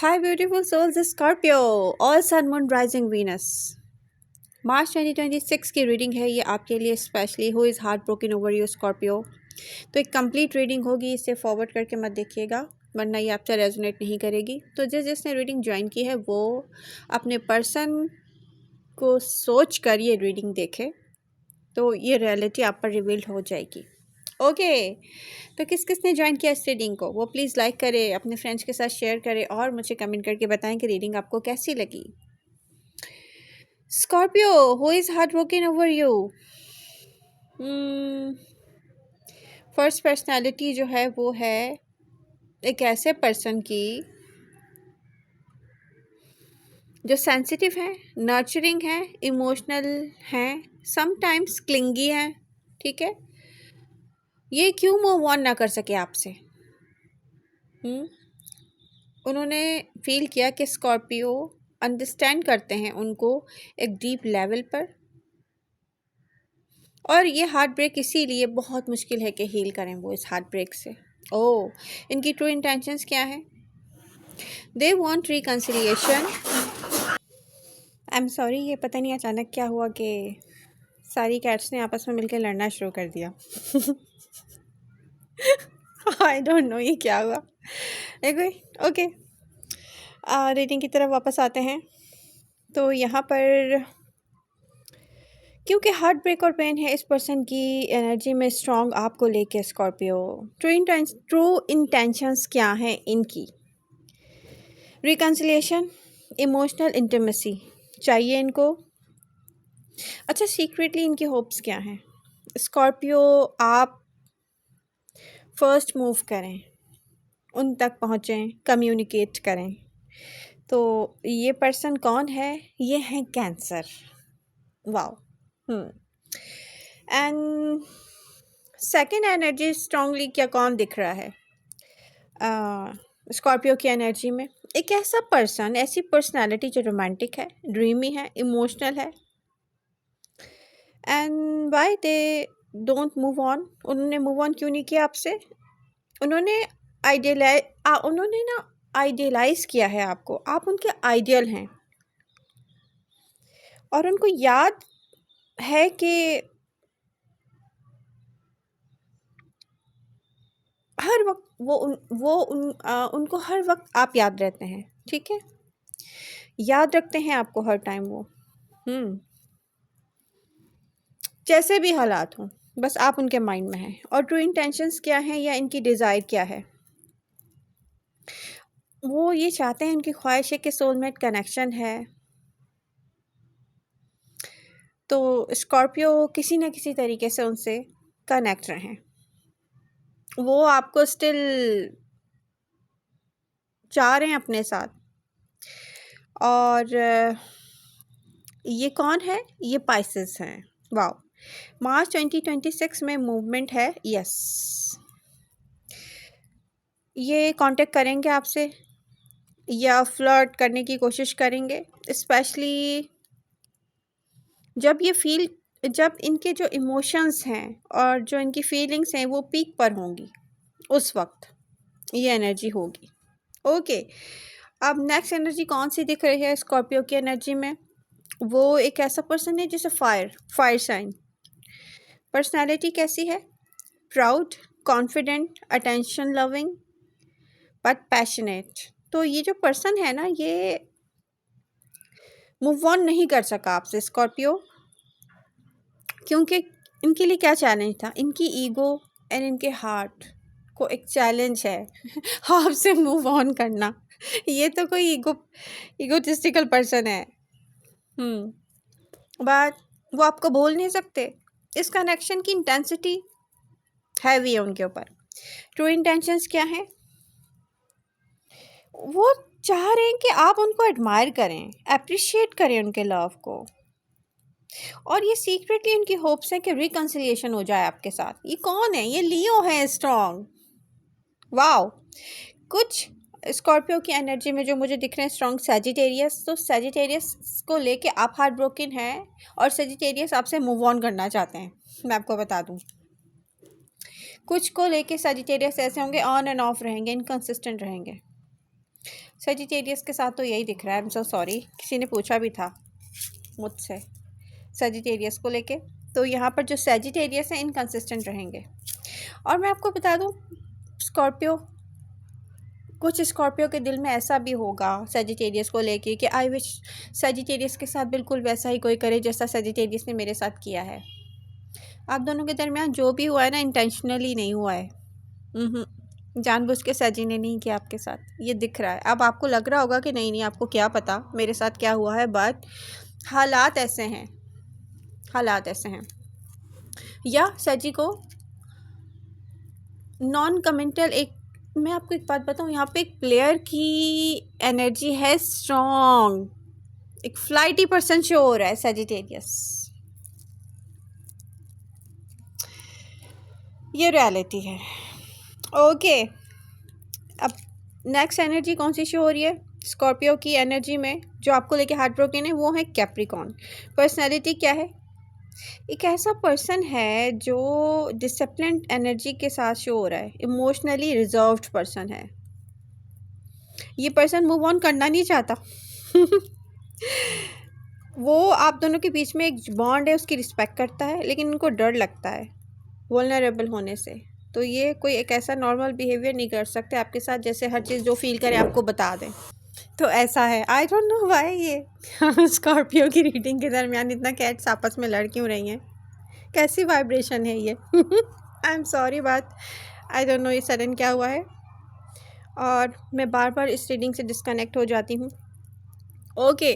Hi, beautiful souls, Scorpio, all sun, moon, rising Venus. मार्च 2026 की reading है ये आपके लिए specially who is heart broken over you Scorpio. तो एक कंप्लीट रीडिंग होगी, इसे फॉरवर्ड करके मत देखिएगा वरना ये आपसे रेजोनेट नहीं करेगी। तो जिसने रीडिंग ज्वाइन की है वो अपने पर्सन को सोच कर ये रीडिंग देखे तो ये रियलिटी आप पर रिवील्ड हो जाएगी। ओके तो किस किस ने ज्वाइन किया इस रीडिंग को वो प्लीज़ लाइक करें, अपने फ्रेंड्स के साथ शेयर करें और मुझे कमेंट करके बताएं कि रीडिंग आपको कैसी लगी। Scorpio, who is heart broken over you. First personality जो है वो है एक ऐसे पर्सन की जो सेंसिटिव है, नर्चरिंग है, इमोशनल है, समटाइम्स क्लिंगी है। ठीक है, ये क्यों मूव ऑन ना कर सके आपसे। उन्होंने फील किया कि स्कॉर्पियो अंडरस्टैंड करते हैं उनको एक डीप लेवल पर, और ये हार्ट ब्रेक इसीलिए बहुत मुश्किल है कि हील करें वो इस हार्ट ब्रेक से। ओह, इनकी ट्रू इंटेंशंस क्या है? They want reconciliation. I am sorry, ये पता नहीं अचानक क्या हुआ कि सारी कैट्स ने आपस में मिलकर लड़ना शुरू कर दिया। आई डोंट नो ये क्या हुआ। देखो ओके, रीडिंग की तरफ वापस आते हैं। तो यहाँ पर क्योंकि हार्ट ब्रेक और पेन है इस पर्सन की एनर्जी में स्ट्रॉन्ग आपको लेके स्कॉर्पियो। ट्रू इंटेंशंस क्या हैं इनकी? रिकन्सिलिएशन, इमोशनल इंटीमेसी चाहिए इनको। अच्छा, सीक्रेटली इनकी होप्स क्या हैं? स्कॉर्पियो आप फर्स्ट मूव करें, उन तक पहुँचें, कम्युनिकेट करें। तो ये पर्सन कौन है? ये है cancer. Wow. And second energy strongly क्या कौन दिख रहा है स्कॉर्पियो की एनर्जी में? एक ऐसा पर्सन, ऐसी पर्सनालिटी जो रोमांटिक है, ड्रीमी है, इमोशनल है। And why they don't move on? उन्होंने मूव ऑन क्यों नहीं किया आपसे? उन्होंने उन्होंने ना आइडियलाइज किया है आपको, आप उनके आइडियल हैं। और उनको याद है कि हर वक्त उनको हर वक्त आप याद रहते हैं। ठीक है, याद रखते हैं आपको हर टाइम वो। जैसे भी हालात हों, बस आप उनके माइंड में हैं। और ट्रू इंटेंशंस क्या हैं या इनकी डिज़ायर क्या है? वो ये चाहते हैं, उनकी ख्वाहिश है कि सोलमेट कनेक्शन है। तो स्कॉर्पियो किसी न किसी तरीके से उनसे कनेक्ट रहें। वो आपको स्टिल चाह रहे हैं अपने साथ। और ये कौन है? ये पाइसेस हैं। वाओ, मार्च 2026 में मूवमेंट है। यस, ये कांटेक्ट करेंगे आपसे या फ्लर्ट करने की कोशिश करेंगे, स्पेशली जब इनके जो इमोशंस हैं और जो इनकी फीलिंग्स हैं वो पीक पर होंगी, उस वक्त ये एनर्जी होगी। ओके, अब नेक्स्ट एनर्जी कौन सी दिख रही है स्कॉर्पियो की एनर्जी में? वो एक ऐसा पर्सन है जैसे फायर साइन। पर्सनालिटी कैसी है? Proud, confident, attention loving but passionate. तो ये जो पर्सन है ना, ये मूव ऑन नहीं कर सका आपसे स्कॉर्पियो, क्योंकि इनके लिए क्या चैलेंज था? इनकी ईगो एंड इनके हार्ट को एक चैलेंज है आपसे मूव ऑन करना। ये तो कोई ईगोटिस्टिकल पर्सन है। बट वो आपको बोल नहीं सकते। इस कनेक्शन की इंटेंसिटी हैवी है उनके ऊपर। ट्रू इंटेंशंस क्या है? वो चाह रहे हैं कि आप उनको एडमायर करें, अप्रिशिएट करें उनके लव को। और ये सीक्रेटली उनकी होप्स है कि रिकन्सिलिएशन हो जाए आपके साथ। ये कौन है? ये लियो है, स्ट्रॉन्ग। वाओ, कुछ स्कॉर्पियो की एनर्जी में जो मुझे दिख रहे हैं स्ट्रॉन्ग सैजिटेरियस। तो सैजिटेरियस को लेके आप हार्ट ब्रोकन हैं और सैजिटेरियस आपसे मूव ऑन करना चाहते हैं। मैं आपको बता दूं, कुछ को लेके सैजिटेरियस ऐसे होंगे ऑन एंड ऑफ रहेंगे, इनकंसिस्टेंट रहेंगे। सजिटेरियस के साथ तो यही दिख रहा है। आई एम सो सॉरी, किसी ने पूछा भी था मुझसे सजिटेरियस को लेके। तो यहाँ पर जो सजिटेरियस है इनकंसिस्टेंट रहेंगे। और मैं आपको बता दूँ, स्कॉर्पियो, कुछ स्कॉर्पियो के दिल में ऐसा भी होगा सजिटेरियस को लेके कि आई विश सजिटेरियस के साथ बिल्कुल वैसा ही कोई करे जैसा सजिटेरियस ने मेरे साथ किया है। आप दोनों के दरमियान जो भी हुआ है ना, इंटेंशनली नहीं हुआ है। जानबूझ के सजी ने नहीं किया आपके साथ, ये दिख रहा है। अब आपको लग रहा होगा कि नहीं नहीं, आपको क्या पता मेरे साथ क्या हुआ है, बट हालात ऐसे हैं, हालात ऐसे हैं। या सजी को नॉन कमेंटल, एक मैं आपको एक बात बताऊं, यहाँ पे एक प्लेयर की एनर्जी है स्ट्रॉन्ग, एक फ्लाइटी पर्सन शो हो रहा है सजिटेरियस। ये रियलिटी है। ओके, अब नेक्स्ट एनर्जी कौन सी शो हो रही है स्कॉर्पियो की एनर्जी में जो आपको लेके हार्ट ब्रोकन है? वो है कैप्रिकॉर्न। पर्सनैलिटी क्या है? एक ऐसा पर्सन है जो डिसिप्लिन एनर्जी के साथ शो हो रहा है, इमोशनली रिजर्व्ड पर्सन है। ये पर्सन मूव ऑन करना नहीं चाहता वो आप दोनों के बीच में एक बॉन्ड है, उसकी रिस्पेक्ट करता है, लेकिन उनको डर लगता है वल्नरेबल होने से। तो ये कोई एक ऐसा नॉर्मल बिहेवियर नहीं कर सकते आपके साथ जैसे हर चीज़ जो फील करे आपको बता दें। तो ऐसा है, आई डोंट नो व्हाई ये स्कॉर्पियो की रीडिंग के दरमियान इतना कैट्स आपस में लड़ क्यों रही हैं, कैसी वाइब्रेशन है ये आई एम सॉरी, बात आई डोंट नो ये सडन क्या हुआ है, और मैं बार बार इस रीडिंग से डिस्कनेक्ट हो जाती हूँ। ओके,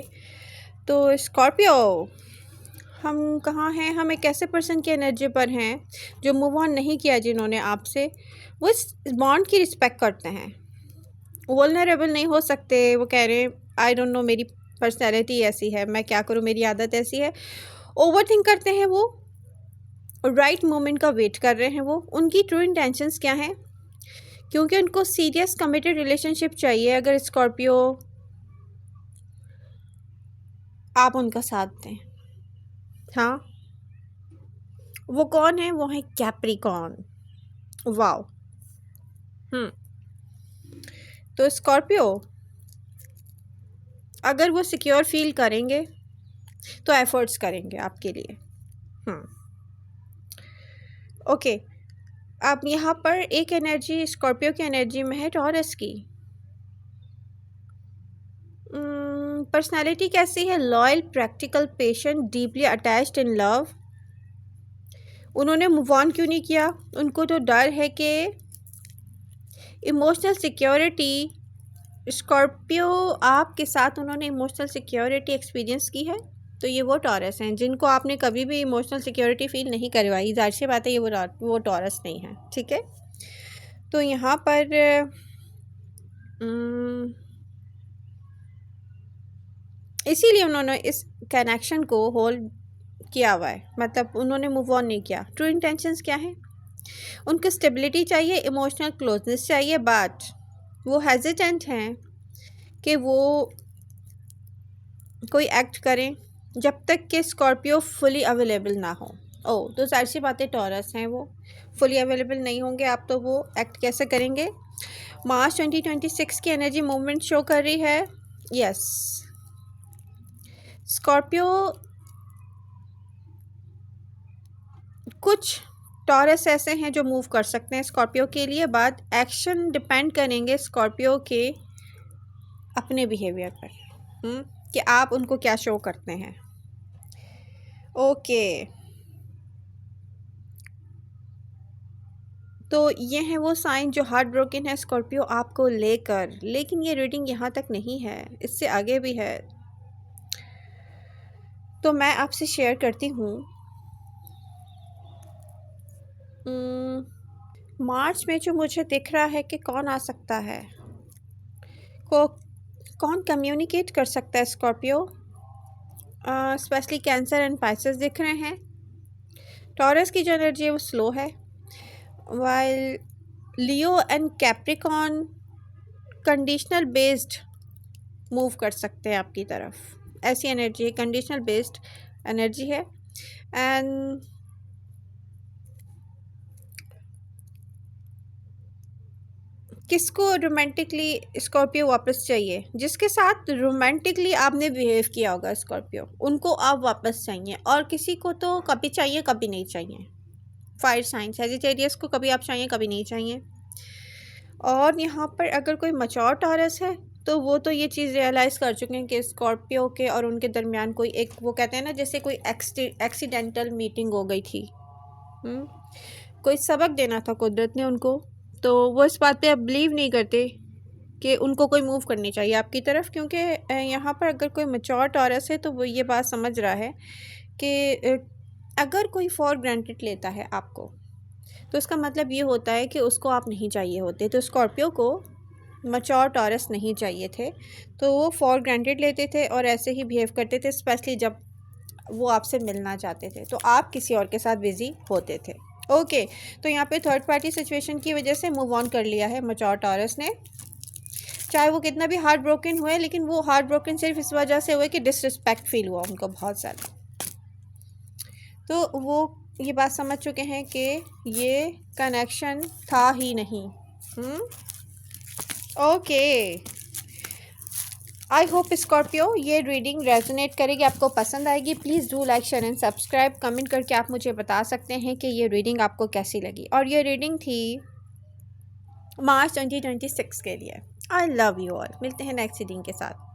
तो स्कॉर्पियो, हम कहाँ हैं? हम एक ऐसे पर्सन की एनर्जी पर हैं जो मूव ऑन नहीं किया जिन्होंने आपसे, वो इस बॉन्ड की रिस्पेक्ट करते हैं, वल्नरेबल नहीं हो सकते। वो कह रहे हैं आई डोंट नो, मेरी पर्सनैलिटी ऐसी है, मैं क्या करूँ, मेरी आदत ऐसी है। ओवर थिंक करते हैं वो, राइट मोमेंट का वेट कर रहे हैं वो। उनकी ट्रू इंटेंशंस क्या हैं? क्योंकि उनको सीरियस कमिटेड रिलेशनशिप चाहिए। अगर स्कॉर्पियो आप उनका साथ दें, हाँ, वो कौन है? वो है कैप्रिकॉर्न। वाओ। तो स्कॉर्पियो अगर वो सिक्योर फील करेंगे तो एफर्ट्स करेंगे आपके लिए। ओके, अब यहाँ पर एक एनर्जी स्कॉर्पियो की एनर्जी में है टॉरस की। पर्सनालिटी कैसी है? Loyal, practical, patient, deeply attached in love. उन्होंने मूव ऑन क्यों नहीं किया? उनको तो डर है कि इमोशनल सिक्योरिटी, स्कॉर्पियो आपके साथ उन्होंने इमोशनल सिक्योरिटी एक्सपीरियंस की है। तो ये वो टॉरस हैं जिनको आपने कभी भी इमोशनल सिक्योरिटी फील नहीं करवाई। ज़ाहिर सी बात है ये वो टॉरस नहीं है, ठीक है। तो यहाँ पर इसीलिए उन्होंने इस कनेक्शन को होल्ड किया हुआ है, मतलब उन्होंने मूव ऑन नहीं किया। ट्रू इंटेंशंस क्या है? उनको स्टेबिलिटी चाहिए, इमोशनल क्लोजनेस चाहिए, बट वो हेजिटेंट हैं कि वो कोई एक्ट करें जब तक कि स्कॉर्पियो फुली अवेलेबल ना हो। तो जाहिर सी बातें टॉरस हैं, वो फुली अवेलेबल नहीं होंगे आप, तो वो एक्ट कैसे करेंगे? मार्च 2026 की एनर्जी मूवमेंट शो कर रही है। यस, स्कॉर्पियो, कुछ टॉरस ऐसे हैं जो मूव कर सकते हैं स्कॉर्पियो के लिए, बाद एक्शन डिपेंड करेंगे स्कॉर्पियो के अपने बिहेवियर पर, कि आप उनको क्या शो करते हैं। ओके, तो ये हैं वो साइन जो हार्ट ब्रोकन है स्कॉर्पियो आपको लेकर। लेकिन ये रीडिंग यहाँ तक नहीं है, इससे आगे भी है। तो मैं आपसे शेयर करती हूँ, मार्च में जो मुझे दिख रहा है कि कौन आ सकता है, कौन कम्युनिकेट कर सकता है Scorpio. Specially cancer and Pisces दिख रहे हैं। टॉरस की जो एनर्जी है वो स्लो है, while Leo and Capricorn conditional based move कर सकते हैं आपकी तरफ। ऐसी एनर्जी है, कंडीशनल बेस्ड एनर्जी है। एंड किसको रोमांटिकली स्कॉर्पियो वापस चाहिए? जिसके साथ रोमांटिकली आपने बिहेव किया होगा स्कॉर्पियो, उनको आप वापस चाहिए। और किसी को तो कभी चाहिए कभी नहीं चाहिए। फायर साइन सजिटेरियस को कभी आप चाहिए कभी नहीं चाहिए। और यहाँ पर अगर कोई मैच्योर टॉरस है तो वो तो ये चीज़ रियलाइज़ कर चुके हैं कि स्कॉर्पियो के और उनके दरमियान कोई एक, वो कहते हैं ना, जैसे कोई एक्सीडेंटल मीटिंग हो गई थी। कोई सबक देना था कुदरत ने उनको, तो वो इस बात पे अब बिलीव नहीं करते कि उनको कोई मूव करनी चाहिए आपकी तरफ। क्योंकि यहाँ पर अगर कोई मैच्योर टॉरस है तो वो ये बात समझ रहा है कि अगर कोई फॉर ग्रांटेड लेता है आपको, तो उसका मतलब ये होता है कि उसको आप नहीं चाहिए होते। तो स्कॉर्पियो को मैच्योर टॉरस नहीं चाहिए थे, तो वो फॉर ग्रांटेड लेते थे और ऐसे ही बिहेव करते थे, स्पेशली जब वो आपसे मिलना चाहते थे तो आप किसी और के साथ बिजी होते थे। ओके, तो यहाँ पे थर्ड पार्टी सिचुएशन की वजह से मूव ऑन कर लिया है मैच्योर टॉरस ने। चाहे वो कितना भी हार्ट ब्रोकन हुए, लेकिन वो हार्ट ब्रोकन सिर्फ इस वजह से हुए कि डिसरिस्पेक्ट फील हुआ उनको बहुत ज़्यादा। तो वो ये बात समझ चुके हैं कि ये कनेक्शन था ही नहीं। ओके, आई होप स्कॉर्पियो ये रीडिंग रेजोनेट करेगी, आपको पसंद आएगी। Please do like share and subscribe. Comment करके आप मुझे बता सकते हैं कि ये रीडिंग आपको कैसी लगी। और ये रीडिंग थी मार्च 2026 के लिए। I love you all. मिलते हैं नेक्स्ट रीडिंग के साथ।